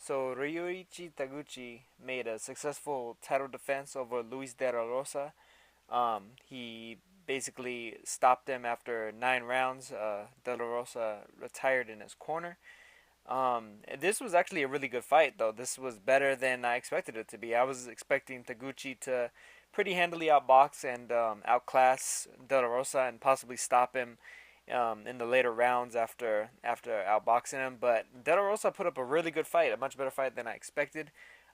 So Ryoichi Taguchi made a successful title defense over Luis de la Rosa. He basically stopped him after 9 rounds. De la Rosa retired in his corner. This was actually a really good fight, though. This was better than I expected it to be. I was expecting Taguchi to pretty handily outbox and outclass De La Rosa and possibly stop him in the later rounds after outboxing him. But De La Rosa put up a really good fight, a much better fight than I expected.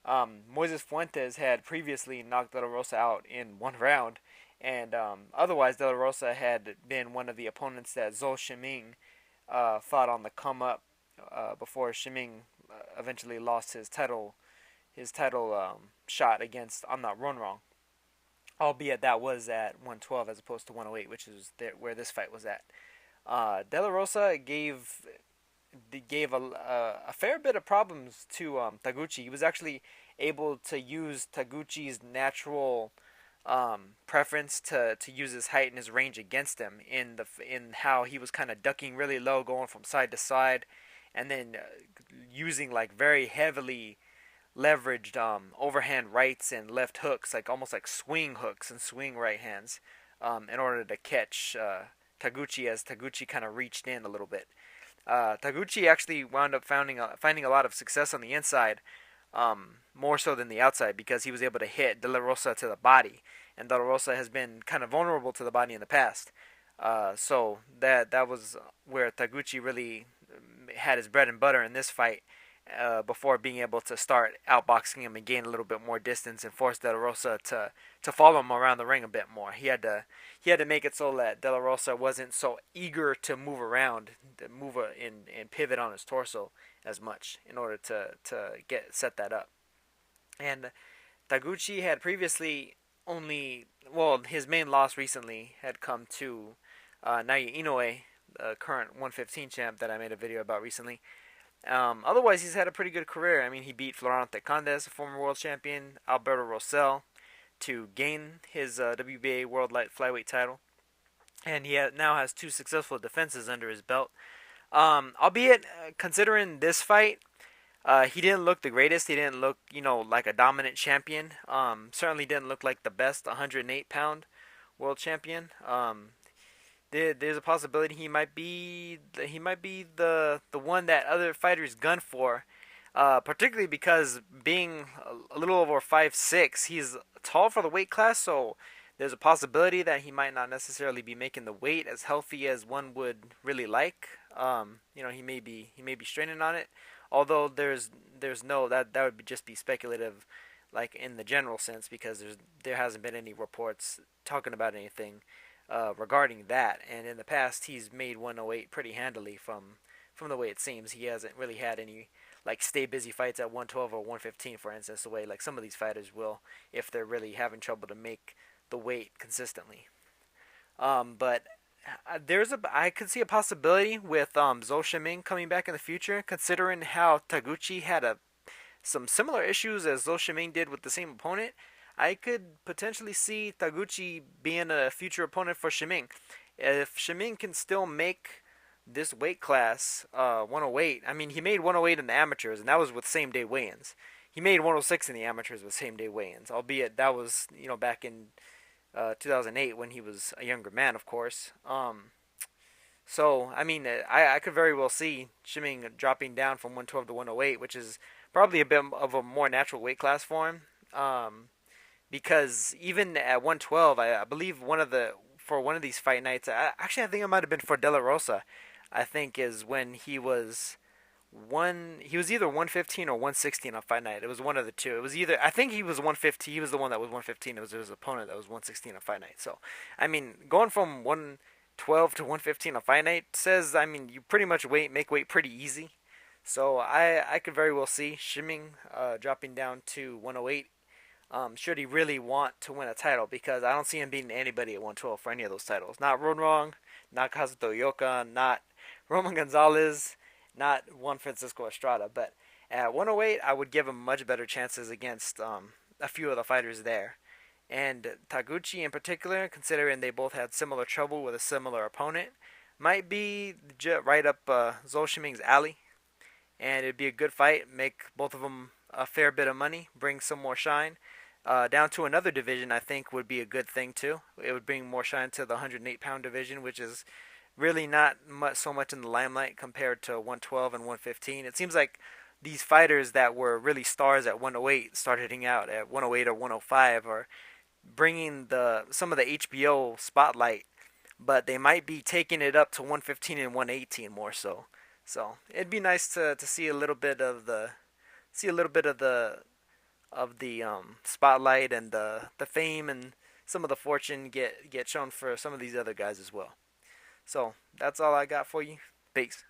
Moises Fuentes had previously knocked De La Rosa out in 1 round, and otherwise De La Rosa had been one of the opponents that Zou Shiming fought on the come up before Shiming eventually lost his title shot against I'm not wrong, albeit that was at 112 as opposed to 108, which is where this fight was at. De La Rosa gave a fair bit of problems to Taguchi. He was actually able to use Taguchi's natural preference to use his height and his range against him in how he was kind of ducking really low, going from side to side, and then using like very heavily leveraged overhand rights and left hooks, like almost like swing hooks and swing right hands, in order to catch Taguchi as Taguchi kind of reached in a little bit. Taguchi actually wound up finding a lot of success on the inside, more so than the outside, because he was able to hit De La Rosa to the body, and De La Rosa has been kind of vulnerable to the body in the past. So that was where Taguchi really had his bread and butter in this fight, before being able to start outboxing him and gain a little bit more distance and force De La Rosa to follow him around the ring a bit more. He had to make it so that De La Rosa wasn't so eager to move around, to move and pivot on his torso as much in order to set that up. And Taguchi had previously his main loss recently had come to Naoya Inoue, the current 115 champ that I made a video about recently. Otherwise, he's had a pretty good career. I mean, he beat Florante Condes, a former world champion, Alberto Rosell, to gain his WBA World Light Flyweight title, and now has 2 successful defenses under his belt. Albeit, considering this fight, he didn't look the greatest. He didn't look, like a dominant champion. Certainly didn't look like the best 108-pound world champion. There's a possibility he might be the one that other fighters gun for, particularly because being a little over 5'6", he's tall for the weight class. So there's a possibility that he might not necessarily be making the weight as healthy as one would really like. He may be straining on it. Although there's no that would just be speculative, like in the general sense, because there hasn't been any reports talking about anything regarding that. And in the past, he's made 108 pretty handily from the way it seems. He hasn't really had any like stay busy fights at 112 or 115, for instance, the way like some of these fighters will if they're really having trouble to make the weight consistently. But I could see a possibility with Zou Shiming coming back in the future, considering how Taguchi had some similar issues as Zou Shiming did with the same opponent. I could potentially see Taguchi being a future opponent for Shiming. If Shiming can still make this weight class 108, I mean, he made 108 in the amateurs, and that was with same day weigh-ins. He made 106 in the amateurs with same day weigh-ins, albeit that was back in 2008 when he was a younger man, of course. So I mean, I could very well see Shiming dropping down from 112 to 108, which is probably a bit of a more natural weight class for him. Because even at 112, I believe for one of these fight nights, I think it might have been for De La Rosa. I think is when he was either 115 or 116 on fight night. It was one of the two. It was either, I think he was 115. He was the one that was 115. It was his opponent that was 116 on fight night. So, I mean, going from 112 to 115 on fight night says, I mean, you pretty much make weight pretty easy. So I could very well see Shiming dropping down to 108. Should he really want to win a title, because I don't see him beating anybody at 112 for any of those titles. Not Ronrong, not Kazuto Yoka, not Roman Gonzalez, not Juan Francisco Estrada. But at 108, I would give him much better chances against a few of the fighters there. And Taguchi in particular, considering they both had similar trouble with a similar opponent, might be right up Zou Shiming's alley. and it'd be a good fight. Make both of them a fair bit of money, bring some more shine. Down to another division, I think would be a good thing too. It would bring more shine to the 108-pound division, which is really not so much in the limelight compared to 112 and 115. It seems like these fighters that were really stars at 108 starting out at 108 or 105 are bringing the some of the HBO spotlight, but they might be taking it up to 115 and 118 more so. So it'd be nice to see a little bit of the see a little bit of the spotlight and the fame and some of the fortune get shown for some of these other guys as well. So that's all I got for you. Peace.